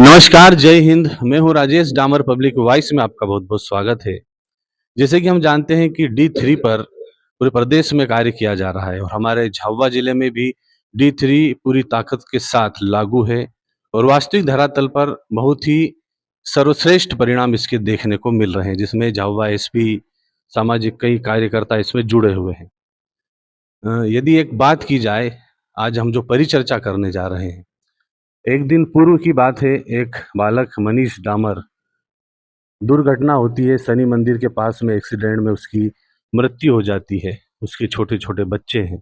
नमस्कार, जय हिंद। मैं हूँ राजेश डामर। पब्लिक वॉइस में आपका बहुत-बहुत स्वागत है। जैसे कि हम जानते हैं कि डी3 पर पूरे प्रदेश में कार्य किया जा रहा है और हमारे झाबुआ जिले में भी डी3 पूरी ताकत के साथ लागू है और वास्तविक धरातल पर बहुत ही सर्वश्रेष्ठ परिणाम इसके देखने को मिल रहे हैं, जिसमें झाबुआ एसपी, सामाजिक कई कार्यकर्ता इसमें जुड़े हुए हैं। यदि एक बात की जाए, आज हम जो परिचर्चा करने जा रहे हैं, एक दिन पूर्व की बात है। एक बालक मनीष डामर, दुर्घटना होती है शनि मंदिर के पास में, एक्सीडेंट में उसकी मृत्यु हो जाती है। उसके छोटे-छोटे बच्चे हैं,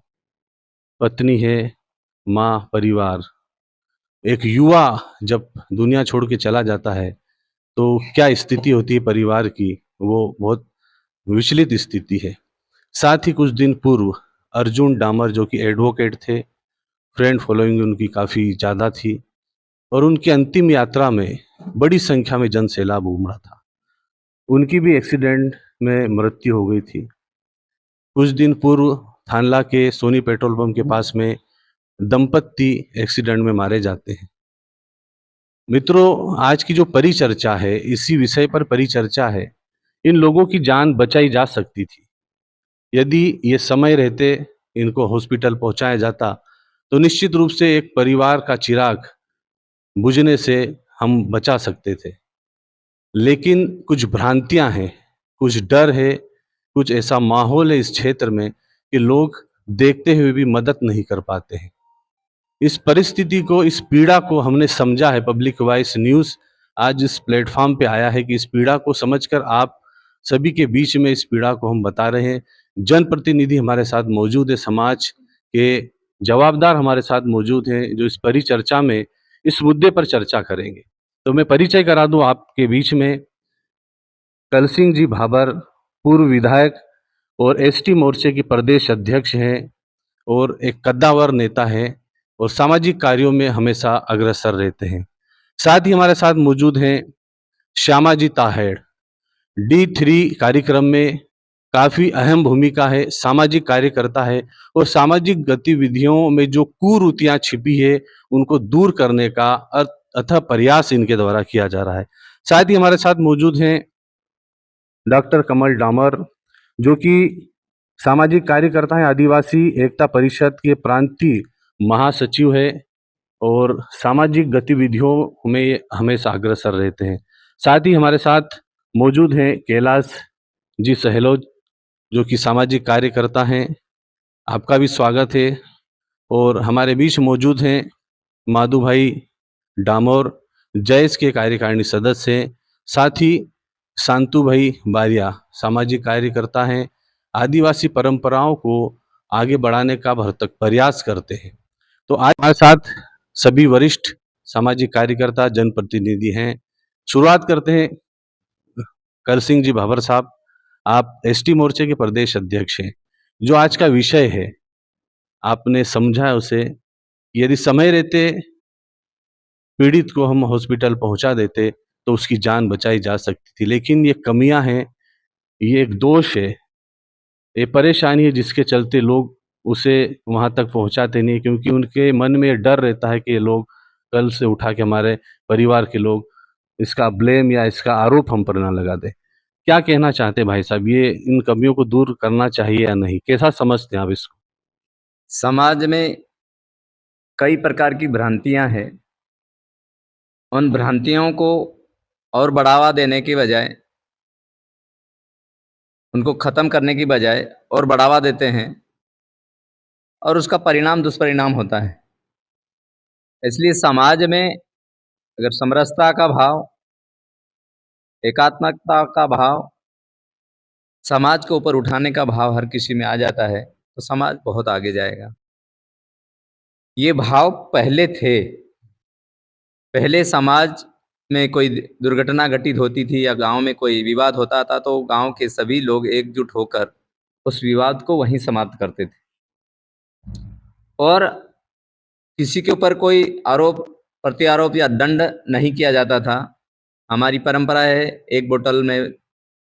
पत्नी है, माँ, परिवार। एक युवा जब दुनिया छोड़ के चला जाता है, तो क्या स्थिति होती है परिवार की, वो बहुत विचलित स्थिति है। साथ ही कुछ दिन पूर्व अर्जुन डामर, जो कि एडवोकेट थे, फ्रेंड फॉलोइंग उनकी काफ़ी ज़्यादा थी और उनकी अंतिम यात्रा में बड़ी संख्या में जनसैलाब उमड़ा था। उनकी भी एक्सीडेंट में मृत्यु हो गई थी। कुछ दिन पूर्व थानला के सोनी पेट्रोल पंप के पास में दंपत्ति एक्सीडेंट में मारे जाते हैं। मित्रों, आज की जो परिचर्चा है, इसी विषय पर परिचर्चा है। इन लोगों की जान बचाई जा सकती थी। यदि ये समय रहते इनको हॉस्पिटल पहुंचाया जाता, तो निश्चित रूप से एक परिवार का चिराग बुझने से हम बचा सकते थे। लेकिन कुछ भ्रांतियां हैं, कुछ डर है, कुछ ऐसा माहौल है इस क्षेत्र में कि लोग देखते हुए भी मदद नहीं कर पाते हैं। इस परिस्थिति को, इस पीड़ा को हमने समझा है। पब्लिक वॉइस न्यूज़ आज इस प्लेटफॉर्म पे आया है कि इस पीड़ा को समझकर आप सभी के बीच में इस पीड़ा को हम बता रहे हैं। जनप्रतिनिधि हमारे साथ मौजूद है, समाज के जवाबदार हमारे साथ मौजूद हैं, जो इस परिचर्चा में इस मुद्दे पर चर्चा करेंगे। तो मैं परिचय करा दूं आपके बीच में। कलसिंह जी भाबर पूर्व विधायक और एसटी मोर्चे के प्रदेश अध्यक्ष हैं और एक कद्दावर नेता हैं और सामाजिक कार्यों में हमेशा अग्रसर रहते हैं। साथ ही हमारे साथ मौजूद हैं श्यामा जी ताहेड़। डी3 कार्यक्रम में काफ़ी अहम भूमिका है, सामाजिक कार्यकर्ता है और सामाजिक गतिविधियों में जो कुरीतियाँ छिपी है, उनको दूर करने का अथक प्रयास इनके द्वारा किया जा रहा है। साथ ही हमारे साथ मौजूद हैं डॉक्टर कमल डामर, जो कि सामाजिक कार्यकर्ता हैं, आदिवासी एकता परिषद के प्रांतीय महासचिव है और सामाजिक गतिविधियों में ये हमेशा अग्रसर रहते हैं। साथ ही हमारे साथ मौजूद हैं कैलाश जी सहलोज, जो कि सामाजिक कार्यकर्ता हैं। आपका भी स्वागत है। और हमारे बीच मौजूद हैं माधु भाई डामोर, जैस के कार्यकारिणी सदस्य हैं। साथ ही शांतु भाई बारिया, सामाजिक कार्यकर्ता हैं, आदिवासी परंपराओं को आगे बढ़ाने का भरसक प्रयास करते हैं। तो आज हमारे साथ सभी वरिष्ठ सामाजिक कार्यकर्ता, जनप्रतिनिधि हैं। शुरुआत करते हैं। करसिंह जी भाबर साहब, आप एसटी मोर्चे के प्रदेश अध्यक्ष हैं। जो आज का विषय है, आपने समझा है उसे। यदि समय रहते पीड़ित को हम हॉस्पिटल पहुंचा देते, तो उसकी जान बचाई जा सकती थी। लेकिन ये कमियां हैं, ये एक दोष है, ये परेशानी है, जिसके चलते लोग उसे वहां तक पहुंचाते नहीं, क्योंकि उनके मन में ये डर रहता है कि ये लोग कल से उठा के हमारे परिवार के लोग इसका ब्लेम या इसका आरोप हम पर ना लगा दें। क्या कहना चाहते हैं भाई साहब, ये इन कमियों को दूर करना चाहिए या नहीं? कैसा समझते हैं आप इसको? समाज में कई प्रकार की भ्रांतियां हैं। उन भ्रांतियों को और बढ़ावा देने की बजाय, उनको खत्म करने की बजाय और बढ़ावा देते हैं और उसका परिणाम दुष्परिणाम होता है। इसलिए समाज में अगर समरसता का भाव, एकात्मकता का भाव, समाज को ऊपर उठाने का भाव हर किसी में आ जाता है, तो समाज बहुत आगे जाएगा। ये भाव पहले थे। पहले समाज में कोई दुर्घटना घटित होती थी या गांव में कोई विवाद होता था, तो गांव के सभी लोग एकजुट होकर उस विवाद को वहीं समाप्त करते थे और किसी के ऊपर कोई आरोप प्रत्यारोप या दंड नहीं किया जाता था। हमारी परंपरा है, एक बोतल में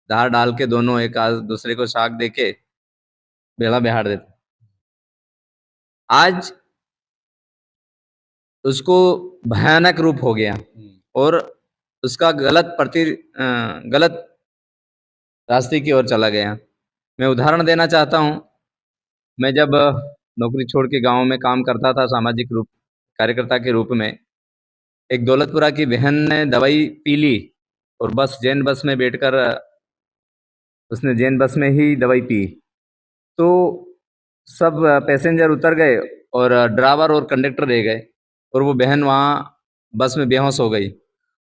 धार डाल के दोनों एक दूसरे को शाक दे के बेड़ा बिहार देते। आज उसको भयानक रूप हो गया। और उसका गलत रास्ते की ओर चला गया। मैं उदाहरण देना चाहता हूँ, मैं जब नौकरी छोड़ के गाँव में काम करता था सामाजिक रूप कार्यकर्ता के रूप में, एक दौलतपुरा की बहन ने दवाई पी ली और जैन बस में बैठकर उसने जैन बस में ही दवाई पी। तो सब पैसेंजर उतर गए और ड्राइवर और कंडक्टर रह गए और वो बहन वहाँ बस में बेहोश हो गई।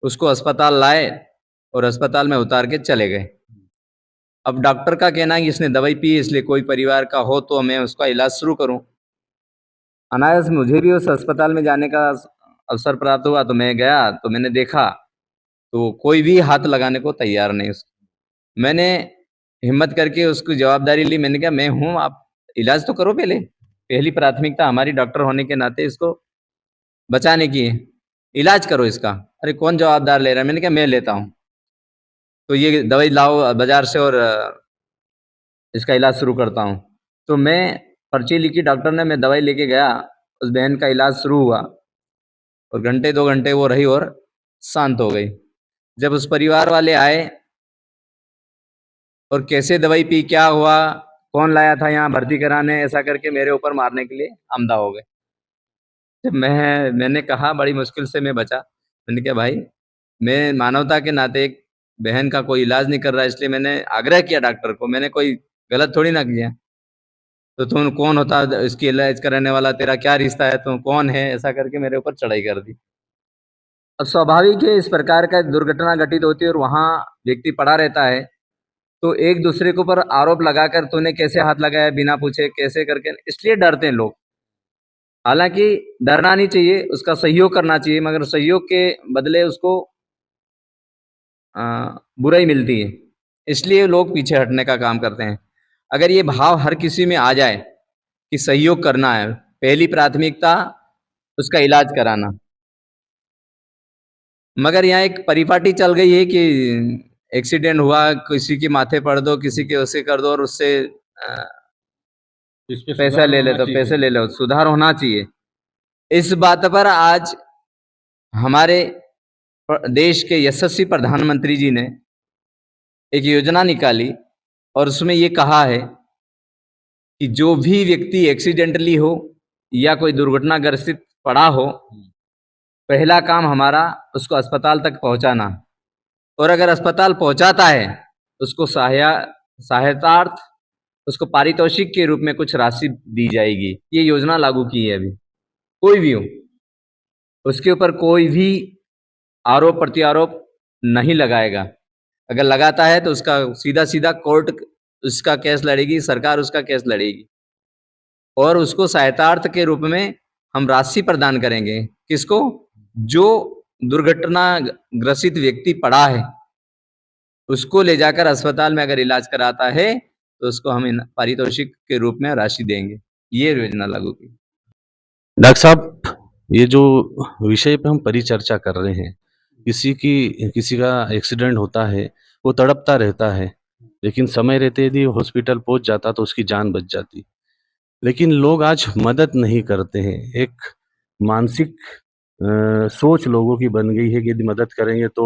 उसको अस्पताल लाए और अस्पताल में उतार के चले गए। अब डॉक्टर का कहना है कि इसने दवाई पी, इसलिए कोई परिवार का हो तो मैं उसका इलाज शुरू करूं। अनायास मुझे भी उस अस्पताल में जाने का अवसर प्राप्त हुआ, तो मैं गया तो मैंने देखा तो कोई भी हाथ लगाने को तैयार नहीं। मैंने हिम्मत करके उसकी जवाबदारी ली। मैंने कहा, मैं हूँ, आप इलाज तो करो पहले। पहली प्राथमिकता हमारी डॉक्टर होने के नाते इसको बचाने की है, इलाज करो इसका। अरे कौन जवाबदार ले रहा है? मैंने कहा, मैं लेता हूँ। तो ये दवाई लाओ बाजार से और इसका इलाज शुरू करता हूँ। तो मैं पर्ची लिखी डॉक्टर ने, मैं दवाई लेके गया, उस बहन का इलाज शुरू हुआ और घंटे 2 घंटे वो रही और शांत हो गई। जब उस परिवार वाले आए और कैसे दवाई पी, क्या हुआ, कौन लाया था यहाँ भर्ती कराने, ऐसा करके मेरे ऊपर मारने के लिए आमदा हो गए। जब मैंने कहा, बड़ी मुश्किल से मैं बचा। मैंने कहा, भाई मैं मानवता के नाते एक बहन का कोई इलाज नहीं कर रहा, इसलिए मैंने आग्रह किया डॉक्टर को, मैंने कोई गलत थोड़ी ना किया। तो तुम कौन होता इसकी इलाज कराने वाला, तेरा क्या रिश्ता है, तुम कौन है, ऐसा करके मेरे ऊपर चढ़ाई कर दी। अब स्वाभाविक है, इस प्रकार का दुर्घटना घटित होती है और वहाँ व्यक्ति पड़ा रहता है, तो एक दूसरे के ऊपर आरोप लगाकर तूने कैसे हाथ लगाया बिना पूछे, कैसे करके, इसलिए डरते हैं लोग। हालांकि डरना नहीं चाहिए, उसका सहयोग करना चाहिए, मगर सहयोग के बदले उसको बुराई मिलती है, इसलिए लोग पीछे हटने का काम करते हैं। अगर ये भाव हर किसी में आ जाए कि सहयोग करना है, पहली प्राथमिकता उसका इलाज कराना। मगर यहाँ एक परिपाटी चल गई है कि एक्सीडेंट हुआ, किसी के माथे पड़ दो, किसी के उसे कर दो और उससे इस पे पैसा सुधार ले ले, होना तो चाहिए। पैसे ले लो, सुधार होना चाहिए। इस बात पर आज हमारे देश के यशस्वी प्रधानमंत्री जी ने एक योजना निकाली और उसमें ये कहा है कि जो भी व्यक्ति एक्सीडेंटली हो या कोई दुर्घटनाग्रसित पड़ा हो, पहला काम हमारा उसको अस्पताल तक पहुंचाना, और अगर अस्पताल पहुंचाता है उसको सहायतार्थ, उसको पारितोषिक के रूप में कुछ राशि दी जाएगी। ये योजना लागू की है अभी। कोई भी हो, उसके ऊपर कोई भी आरोप प्रत्यारोप नहीं लगाएगा। अगर लगाता है तो उसका सीधा सीधा कोर्ट उसका केस लड़ेगी, सरकार उसका केस लड़ेगी और उसको सहायतार्थ के रूप में हम राशि प्रदान करेंगे। किसको? जो दुर्घटना ग्रसित व्यक्ति पड़ा है उसको ले जाकर अस्पताल में अगर इलाज कराता है तो उसको हम पारितोषिक के रूप में राशि देंगे। ये योजना लागू की। डॉक्टर साहब, ये जो विषय पे हम परिचर्चा कर रहे हैं, किसी का एक्सीडेंट होता है, वो तड़पता रहता है, लेकिन समय रहते यदि हॉस्पिटल पहुंच जाता तो उसकी जान बच जाती। लेकिन लोग आज मदद नहीं करते हैं। एक मानसिक सोच लोगों की बन गई है कि यदि मदद करेंगे तो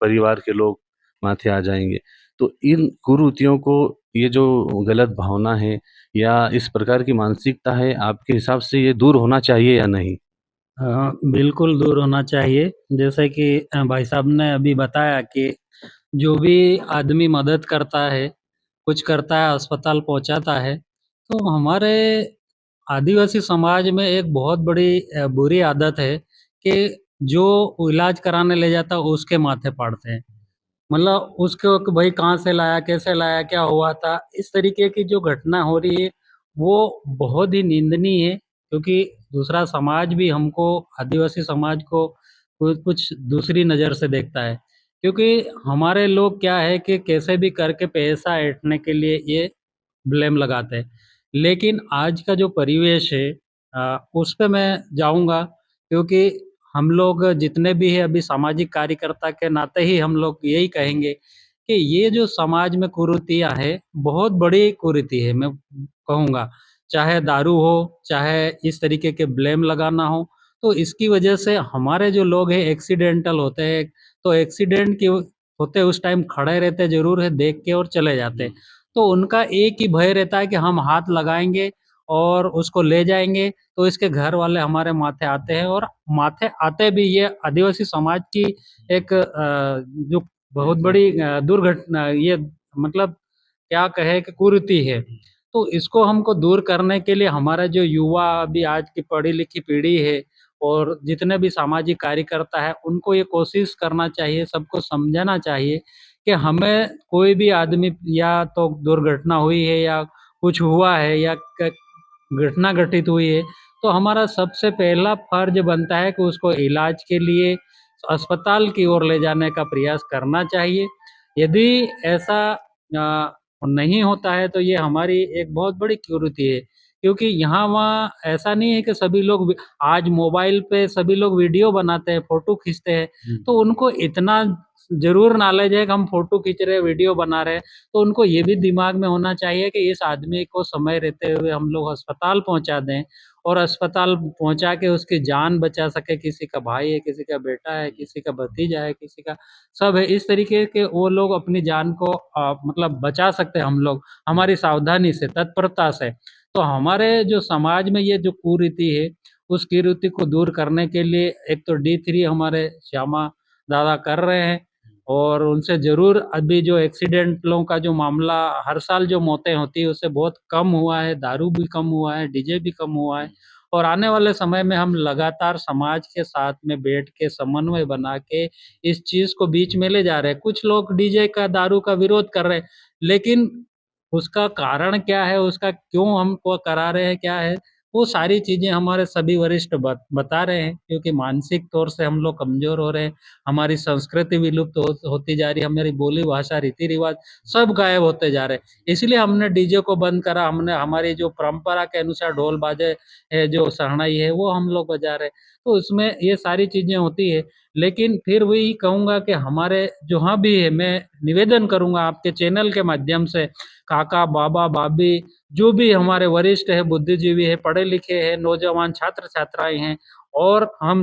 परिवार के लोग माथे आ जाएंगे। तो इन कुरीतियों को, ये जो गलत भावना है या इस प्रकार की मानसिकता है, आपके हिसाब से ये दूर होना चाहिए या नहीं? बिल्कुल दूर होना चाहिए। जैसे कि भाई साहब ने अभी बताया कि जो भी आदमी मदद करता है, कुछ करता है, अस्पताल पहुँचाता है, तो हमारे आदिवासी समाज में एक बहुत बड़ी बुरी आदत है कि जो इलाज कराने ले जाता है उसके माथे पड़ते हैं। मतलब उसको कि भाई कहाँ से लाया, कैसे लाया, क्या हुआ था? इस तरीके की जो घटना हो रही है, वो बहुत ही निंदनीय है, क्योंकि दूसरा समाज भी हमको, आदिवासी समाज को कुछ दूसरी नज़र से देखता है। क्योंकि हमारे लोग क्या है कि कैसे भी करके पैसा ऐंठने के लिए ये ब्लेम लगाते हैं। लेकिन आज का जो परिवेश है उस पे मैं जाऊँगा, क्योंकि हम लोग जितने भी हैं अभी सामाजिक कार्यकर्ता के नाते ही हम लोग यही कहेंगे कि ये जो समाज में कुरीतियाँ है, बहुत बड़ी कुरीति है, मैं कहूँगा। चाहे दारू हो, चाहे इस तरीके के ब्लेम लगाना हो, तो इसकी वजह से हमारे जो लोग हैं एक्सीडेंटल होते हैं, तो एक्सीडेंट के होते उस टाइम खड़े रहते ज़रूर है, देख के और चले जाते हैं। तो उनका एक ही भय रहता है कि हम हाथ लगाएँगे और उसको ले जाएँगे, तो इसके घर वाले हमारे माथे आते हैं और माथे आते भी ये आदिवासी समाज की एक जो बहुत बड़ी दुर्घटना ये मतलब क्या कहें कि कुरीति है। तो इसको हमको दूर करने के लिए हमारा जो युवा अभी आज की पढ़ी-लिखी पीढ़ी है और जितने भी सामाजिक कार्यकर्ता है, उनको ये कोशिश करना चाहिए, सबको समझाना चाहिए कि हमें कोई भी आदमी या तो दुर्घटना हुई है या कुछ हुआ है या क घटना घटित हुई है, तो हमारा सबसे पहला फ़र्ज़ बनता है कि उसको इलाज के लिए अस्पताल की ओर ले जाने का प्रयास करना चाहिए। यदि ऐसा नहीं होता है तो ये हमारी एक बहुत बड़ी कुरीति है, क्योंकि यहाँ-वहाँ ऐसा नहीं है कि सभी लोग आज मोबाइल पे सभी लोग वीडियो बनाते हैं, फ़ोटो खींचते हैं, तो उनको इतना ज़रूर नॉलेज है कि हम फ़ोटो खींच रहे हैं, वीडियो बना रहे हैं, तो उनको ये भी दिमाग में होना चाहिए कि इस आदमी को समय रहते हुए हम लोग अस्पताल पहुँचा दें और अस्पताल पहुँचा के उसकी जान बचा सकें। किसी का भाई है, किसी का बेटा है, किसी का भतीजा है, किसी का सब है। इस तरीके के वो लोग अपनी जान को मतलब बचा सकते हैं हम लोग, हमारी सावधानी से, तत्परता से। तो हमारे जो समाज में ये जो कुरीति है, उस कुरीति को दूर करने के लिए एक तो डी3 हमारे श्यामा दादा कर रहे हैं और उनसे ज़रूर अभी जो एक्सीडेंटलों का जो मामला हर साल जो मौतें होती हैं, उससे बहुत कम हुआ है, दारू भी कम हुआ है, डीजे भी कम हुआ है और आने वाले समय में हम लगातार समाज के साथ में बैठ के समन्वय बना के इस चीज़ को बीच में ले जा रहे हैं। कुछ लोग डीजे का, दारू का विरोध कर रहे हैं, लेकिन उसका कारण क्या है, उसका क्यों हमको करा रहे हैं, क्या है, वो सारी चीज़ें हमारे सभी वरिष्ठ बता रहे हैं, क्योंकि मानसिक तौर से हम लोग कमज़ोर हो रहे हैं, हमारी संस्कृति विलुप्त होती जा रही है, हमारी बोली भाषा, रीति-रिवाज सब गायब होते जा रहे हैं। इसलिए हमने डीजे को बंद करा, हमने हमारी जो परंपरा के अनुसार ढोल बाजे है, जो शहनाई है, वो हम लोग बजा रहे हैं। तो उसमें ये सारी चीज़ें होती है, लेकिन फिर वही कहूँगा कि हमारे जहाँ भी है, मैं निवेदन करूँगा आपके चैनल के माध्यम से, काका, बाबा, भाभी जो भी हमारे वरिष्ठ हैं, बुद्धिजीवी हैं, पढ़े-लिखे हैं, नौजवान छात्र-छात्राएँ हैं और हम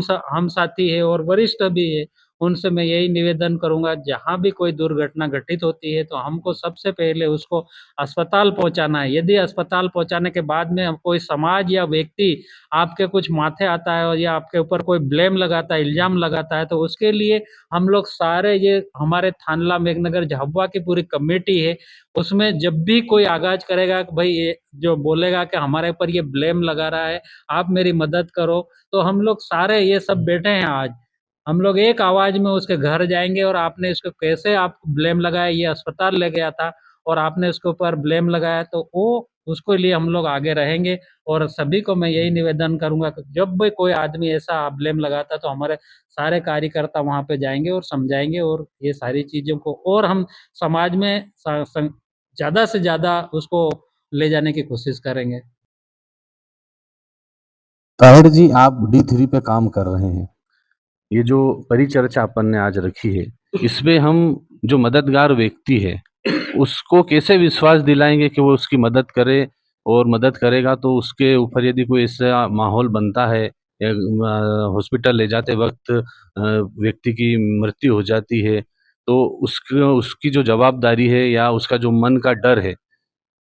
साथी हैं और वरिष्ठ भी हैं, उनसे मैं यही निवेदन करूँगा, जहाँ भी कोई दुर्घटना घटित होती है, तो हमको सबसे पहले उसको अस्पताल पहुँचाना है। यदि अस्पताल पहुँचाने के बाद में कोई समाज या व्यक्ति आपके कुछ माथे आता है और या आपके ऊपर कोई ब्लेम लगाता है, इल्ज़ाम लगाता है, तो उसके लिए हम लोग सारे ये हमारे थानला, मेघनगर, झाबुआ की पूरी कमेटी है, उसमें जब भी कोई आगाज़ करेगा कि भई ये जो बोलेगा कि हमारे ऊपर ये ब्लेम लगा रहा है, आप मेरी मदद करो, तो हम लोग सारे ये सब बैठे हैं आज। हम लोग एक आवाज़ में उसके घर जाएँगे और आपने इसको कैसे आप ब्लेम लगाया, ये अस्पताल ले गया था और आपने उसके ऊपर ब्लेम लगाया, तो वो उसके लिए हम लोग आगे रहेंगे और सभी को मैं यही निवेदन करूँगा कि जब भी कोई आदमी ऐसा ब्लेम लगाता है, तो हमारे सारे कार्यकर्ता वहाँ पे जाएँगे और समझाएँगे और ये सारी चीज़ों को और हम समाज में स सं ज़्यादा से ज़्यादा उसको ले जाने की कोशिश करेंगे। ताहिर जी, आप डी3 पे काम कर रहे हैं। ये जो परिचर्चा अपन ने आज रखी है, इसमें हम जो मददगार व्यक्ति है, उसको कैसे विश्वास दिलाएँगे कि वो उसकी मदद करे और मदद करेगा तो उसके ऊपर यदि कोई ऐसा माहौल बनता है या हॉस्पिटल ले जाते वक़्त व्यक्ति की मृत्यु हो जाती है, तो उसको उसकी जो जवाबदारी है या उसका जो मन का डर है,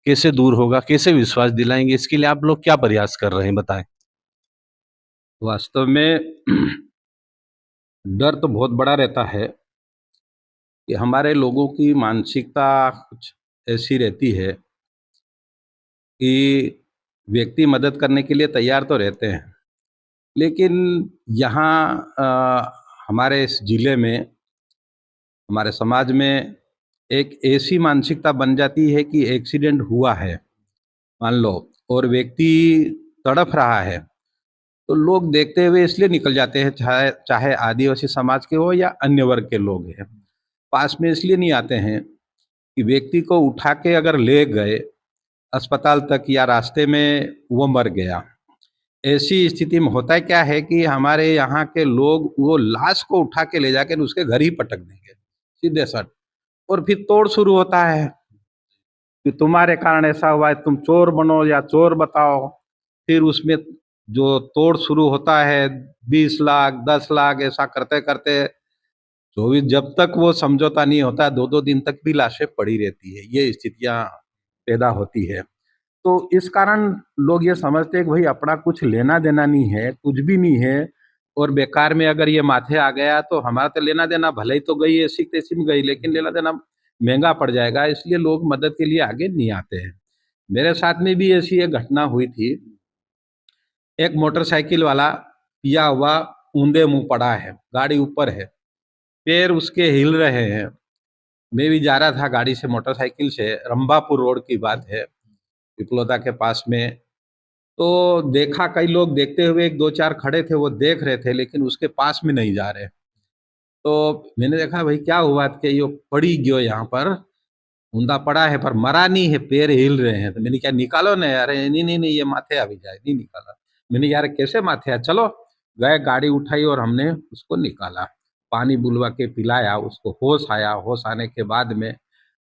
कैसे दूर होगा? कैसे विश्वास दिलाएँगे? इसके लिए आप लोग क्या प्रयास कर रहे हैं बताएँ? वास्तव में डर तो बहुत बड़ा रहता है कि हमारे लोगों की मानसिकता कुछ ऐसी रहती है कि व्यक्ति मदद करने के लिए तैयार तो रहते हैं, लेकिन यहाँ हमारे इस ज़िले में, हमारे समाज में एक ऐसी मानसिकता बन जाती है कि एक्सीडेंट हुआ है, मान लो, और व्यक्ति तड़फ रहा है, तो लोग देखते हुए इसलिए निकल जाते हैं, चाहे चाहे आदिवासी समाज के हो या अन्य वर्ग के लोग हैं। पास में इसलिए नहीं आते हैं कि व्यक्ति को उठा के अगर ले गए अस्पताल तक या रास्ते में वो मर गया, ऐसी स्थिति में होता है क्या है कि हमारे यहाँ के लोग वो लाश को उठा के ले जाकर उसके घर ही पटक देंगे सीधे सट, और फिर तोड़ शुरू होता है कि तुम्हारे कारण ऐसा हुआ है, तुम चोर बनो या चोर बताओ। फिर उसमें जो तोड़ शुरू होता है 20 लाख 10 लाख ऐसा करते करते 24, जब तक वो समझौता नहीं होता 2-2 दिन तक भी लाशें पड़ी रहती है, ये स्थितियां पैदा होती है। तो इस कारण लोग ये समझते हैं कि भाई अपना कुछ लेना देना नहीं है, कुछ भी नहीं है, और बेकार में अगर ये माथे आ गया तो हमारा तो लेना देना भले ही तो गई ऐसी तैसी में गई, लेकिन लेना देना महंगा पड़ जाएगा, इसलिए लोग मदद के लिए आगे नहीं आते हैं। मेरे साथ में भी ऐसी एक घटना हुई थी। एक मोटरसाइकिल वाला पिया हुआ ऊंधे मुंह पड़ा है, गाड़ी ऊपर है, पैर उसके हिल रहे हैं। मैं भी जा रहा था गाड़ी से, मोटरसाइकिल से, रंभापुर रोड की बात है, पिपलोदा के पास में। तो देखा, कई लोग देखते हुए, एक दो चार खड़े थे, वो देख रहे थे लेकिन उसके पास में नहीं जा रहे। तो मैंने देखा भाई क्या हुआ कि ये पड़ी गयो यहाँ पर, ऊंधा पड़ा है पर मरा नहीं है, पैर हिल रहे हैं। तो मैंने क्या निकालो ना यार, नहीं नहीं नहीं ये माथे अभी जाए, नहीं निकाला। मैंने यार कैसे माथे है, चलो गए, गाड़ी उठाई और हमने उसको निकाला, पानी बुलवा के पिलाया, उसको होश आया। होश आने के बाद में,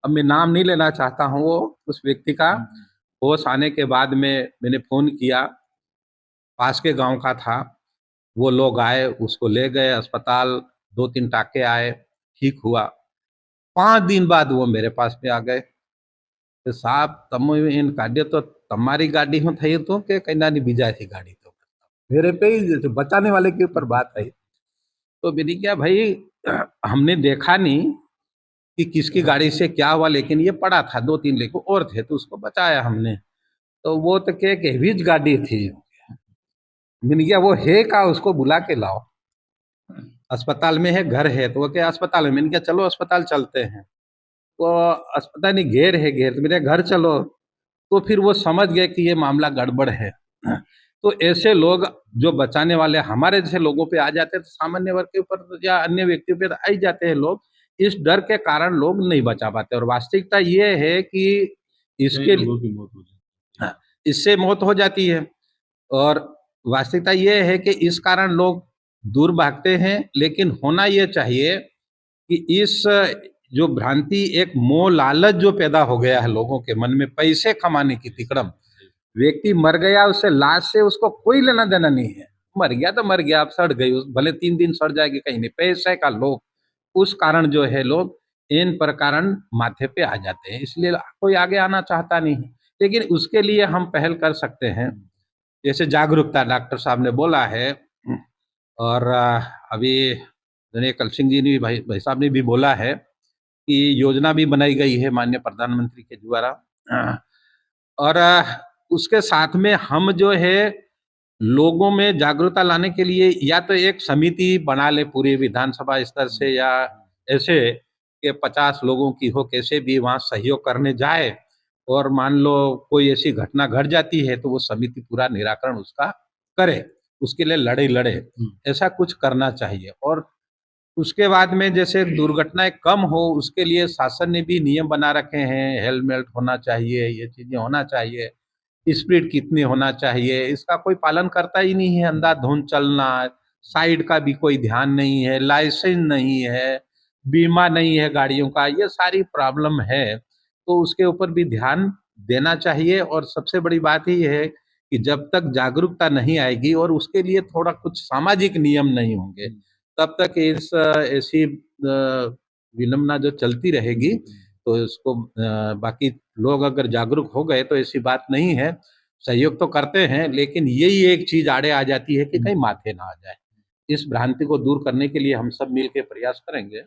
अब मैं नाम नहीं लेना चाहता हूँ वो उस व्यक्ति का, होश आने के बाद में मैंने फोन किया, पास के गांव का था, वो लोग आए, उसको ले गए अस्पताल, 2-3 टाके आए, ठीक हुआ। 5 दिन बाद वो मेरे पास में आ गए કે સાહેબ તમે એને કાઢ્યો તો તમારી ગાડી શું થઈ હતું કે કઈનાની બીજાથી गाड़ी तो मेरे पे ही जो बचाने वाले के ऊपर बात आई। तो मैंने क्या भाई, हमने देखा नहीं कि किसकी गाड़ी से क्या हुआ, लेकिन ये पड़ा था, 2-3 लेको और थे तो उसको बचाया हमने। तो वो तो क्या एक हेवीज गाड़ी थी। मैंने क्या वो है का, उसको बुला के लाओ, अस्पताल में है, घर है। तो वो क्या अस्पताल में, मैंने क्या चलो अस्पताल चलते हैं। वो अस्पताल नहीं, घेर है घेर, तो मेरे घर चलो। तो फिर वो समझ गए कि ये मामला गड़बड़ है। तो ऐसे लोग जो बचाने वाले हमारे जैसे लोगों पे आ जाते हैं, तो सामान्य वर्ग के ऊपर या अन्य व्यक्तियों पे आ ही जाते हैं लोग। इस डर के कारण लोग नहीं बचा पाते, और वास्तविकता ये है कि इसके लोगों की मौत हो जाती है। हाँ, इससे मौत हो जाती है। और वास्तविकता ये है कि इस कारण लोग दूर भागते हैं। लेकिन होना ये चाहिए कि इस जो भ्रांति, एक मोह लालच जो पैदा हो गया है लोगों के मन में, पैसे कमाने की तिकड़म, व्यक्ति मर गया, उससे लाश से उसको कोई लेना देना नहीं है, मर गया तो मर गया, अब सड़ गई, भले 3 दिन सड़ जाएगी, कहीं नहीं, पैसे का लोग, उस कारण जो है लोग इन प्रकार माथे पे आ जाते हैं, इसलिए कोई आगे आना चाहता नहीं है। लेकिन उसके लिए हम पहल कर सकते हैं, जैसे जागरूकता डॉक्टर साहब ने बोला है, और अभी कल सिंह जी ने भी, भाई साहब ने भी बोला है कि योजना भी बनाई गई है माननीय प्रधानमंत्री के द्वारा। और उसके साथ में हम जो है लोगों में जागरूकता लाने के लिए या तो एक समिति बना ले पूरी विधानसभा स्तर से, या ऐसे कि 50 लोगों की हो, कैसे भी वहाँ सहयोग करने जाए, और मान लो कोई ऐसी घटना घट जाती है तो वो समिति पूरा निराकरण उसका करे, उसके लिए लड़े, ऐसा कुछ करना चाहिए। और उसके बाद में जैसे दुर्घटनाएं कम हो, उसके लिए शासन ने भी नियम बना रखे हैं, हेलमेट होना चाहिए, ये चीजें होना चाहिए, स्पीड कितनी होना चाहिए, इसका कोई पालन करता ही नहीं है, अंधाधुंध चलना, साइड का भी कोई ध्यान नहीं है, लाइसेंस नहीं है, बीमा नहीं है गाड़ियों का, ये सारी प्रॉब्लम है। तो उसके ऊपर भी ध्यान देना चाहिए। और सबसे बड़ी बात ही है कि जब तक जागरूकता नहीं आएगी और उसके लिए थोड़ा कुछ सामाजिक नियम नहीं होंगे, तब तक इस ऐसी विडंबना जो चलती रहेगी। तो इसको बाकी लोग अगर जागरूक हो गए तो ऐसी बात नहीं है, सहयोग तो करते हैं, लेकिन यही एक चीज आड़े आ जाती है कि कहीं माथे ना आ जाए। इस भ्रांति को दूर करने के लिए हम सब मिलकर प्रयास करेंगे।